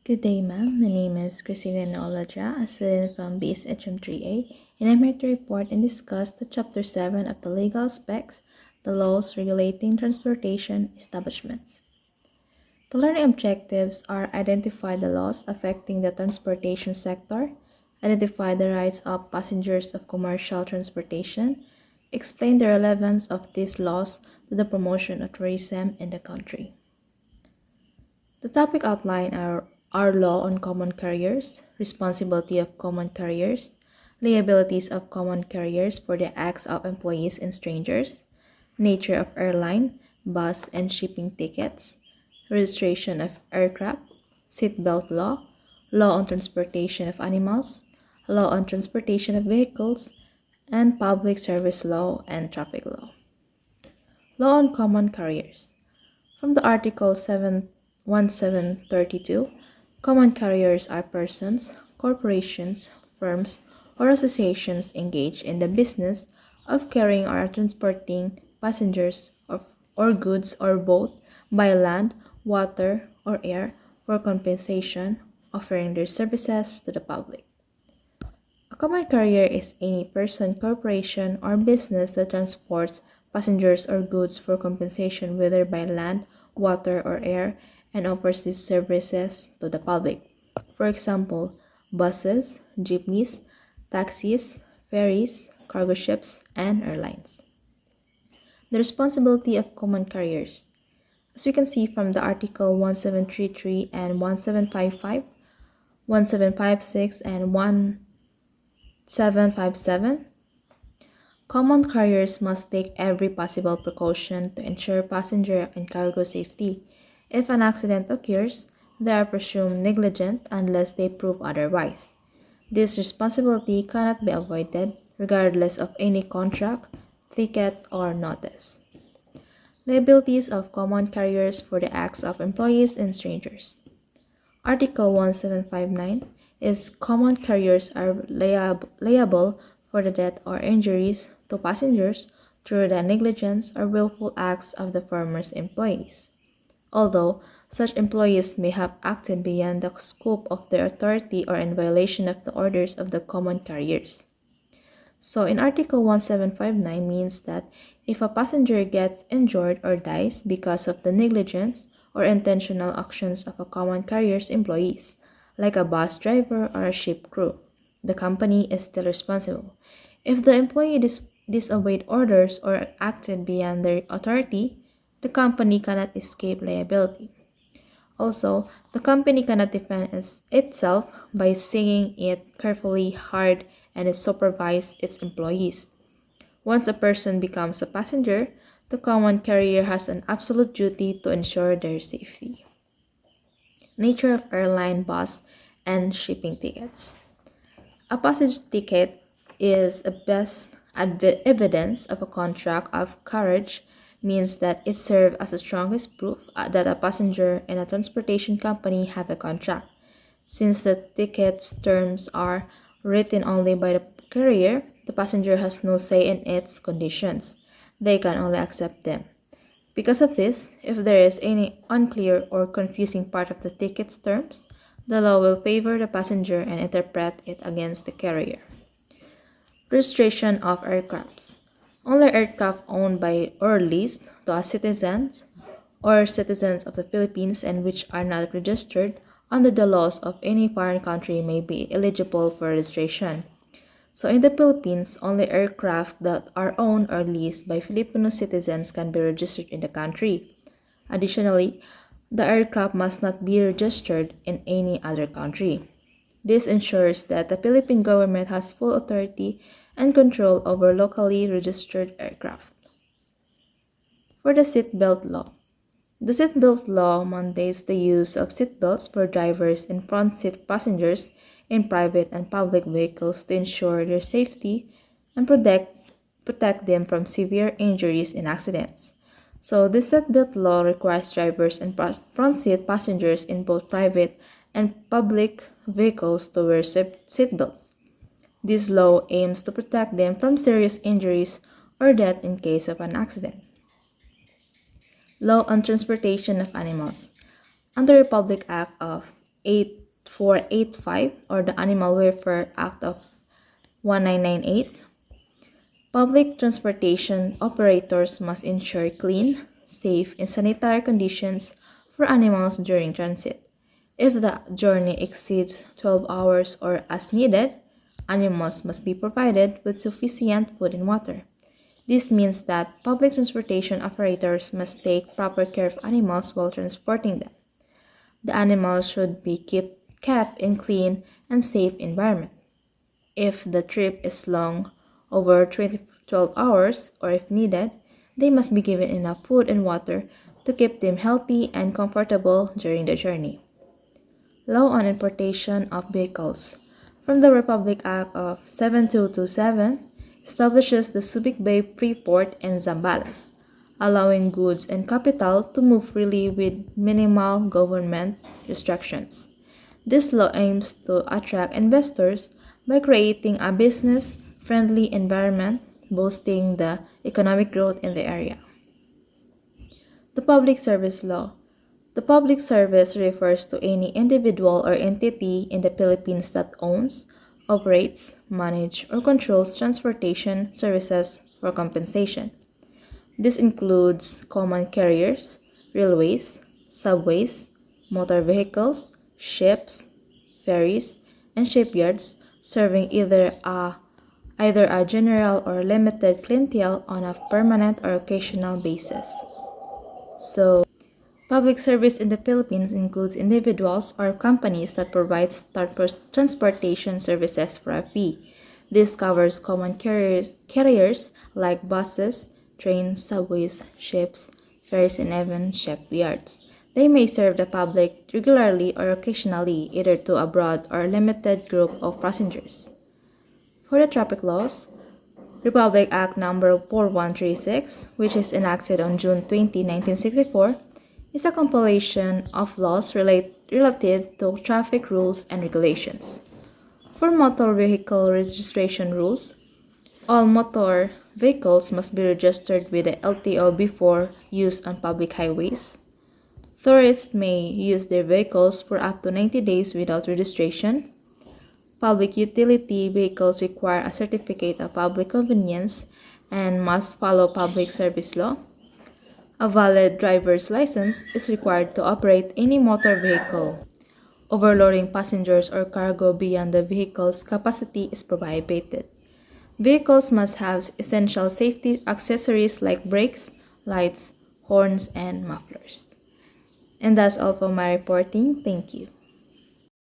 Good day, ma'am. My name is Ladra, a student from BSHM3A, and I'm here to report and discuss the Chapter 7 of the legal specs, the laws regulating transportation establishments. The learning objectives are identify the laws affecting the transportation sector, identify the rights of passengers of commercial transportation, explain the relevance of these laws to the promotion of tourism in the country. The topic outline are our law on common carriers, responsibility of common carriers, liabilities of common carriers for the acts of employees and strangers, nature of airline, bus and shipping tickets, registration of aircraft, seatbelt law, law on transportation of animals, law on transportation of vehicles, and public service law and traffic law. Law on common carriers. From the Article 1732, common carriers are persons, corporations, firms, or associations engaged in the business of carrying or transporting passengers or goods or both by land, water, or air for compensation, offering their services to the public. A common carrier is any person, corporation, or business that transports passengers or goods for compensation whether by land, water, or air and offers these services to the public. For example, buses, jeepneys, taxis, ferries, cargo ships, and airlines. The responsibility of common carriers. As we can see from the Article 1733 and 1755, 1756, and 1757, common carriers must take every possible precaution to ensure passenger and cargo safety. If an accident occurs, they are presumed negligent unless they prove otherwise. This responsibility cannot be avoided regardless of any contract, ticket, or notice. Liabilities of common carriers for the acts of employees and strangers. Article 1759 is common carriers are liable for the death or injuries to passengers through the negligence or willful acts of the former's employees, although such employees may have acted beyond the scope of their authority or in violation of the orders of the common carriers. So in Article 1759 means that if a passenger gets injured or dies because of the negligence or intentional actions of a common carrier's employees, like a bus driver or a ship crew, the company is still responsible. If the employee disobeyed orders or acted beyond their authority, the company cannot escape liability. Also, the company cannot defend itself by seeing it carefully, hard, and supervise its employees. Once a person becomes a passenger, the common carrier has an absolute duty to ensure their safety. Nature of airline, bus, and shipping tickets. A passage ticket is a best evidence of a contract of carriage, means that it serves as the strongest proof that a passenger and a transportation company have a contract. Since the ticket's terms are written only by the carrier, the passenger has no say in its conditions. They can only accept them. Because of this, if there is any unclear or confusing part of the ticket's terms, the law will favor the passenger and interpret it against the carrier. Registration of aircrafts. Only aircraft owned by or leased to a citizens or citizens of the Philippines and which are not registered under the laws of any foreign country may be eligible for registration. So in the Philippines, only aircraft that are owned or leased by Filipino citizens can be registered in the country. Additionally, the aircraft must not be registered in any other country. This ensures that the Philippine government has full authority and control over locally registered aircraft. For the seatbelt law. The seatbelt law mandates the use of seatbelts for drivers and front seat passengers in private and public vehicles to ensure their safety and protect them from severe injuries and accidents. So this seatbelt law requires drivers and front seat passengers in both private and public vehicles to wear seatbelts. This law aims to protect them from serious injuries or death in case of an accident. Law on transportation of animals. Under Republic Act of 8485 or the Animal Welfare Act of 1998, public transportation operators must ensure clean, safe, and sanitary conditions for animals during transit. If the journey exceeds 12 hours or as needed, animals must be provided with sufficient food and water. This means that public transportation operators must take proper care of animals while transporting them. The animals should be kept in clean and safe environment. If the trip is long, over 12 hours, or if needed, they must be given enough food and water to keep them healthy and comfortable during the journey. Law on Importation of Vehicles from the Republic Act of 7227 establishes the Subic Bay Free Port in Zambales, allowing goods and capital to move freely with minimal government restrictions. This law aims to attract investors by creating a business-friendly environment, boosting the economic growth in the area. The Public Service Law. The public service refers to any individual or entity in the Philippines that owns, operates, manages, or controls transportation services for compensation. This includes common carriers, railways, subways, motor vehicles, ships, ferries, and shipyards serving either a general or limited clientele on a permanent or occasional basis. So, public service in the Philippines includes individuals or companies that provide transportation services for a fee. This covers common carriers like buses, trains, subways, ships, ferries, and even shipyards. They may serve the public regularly or occasionally, either to a broad or limited group of passengers. For the traffic laws, Republic Act No. 4136, which is enacted on June 20, 1964, is a compilation of laws relative to traffic rules and regulations. For motor vehicle registration rules, all motor vehicles must be registered with the LTO before use on public highways. Tourists may use their vehicles for up to 90 days without registration. Public utility vehicles require a certificate of public convenience and must follow public service law. A valid driver's license is required to operate any motor vehicle. Overloading passengers or cargo beyond the vehicle's capacity is prohibited. Vehicles must have essential safety accessories like brakes, lights, horns, and mufflers. And that's all for my reporting. Thank you.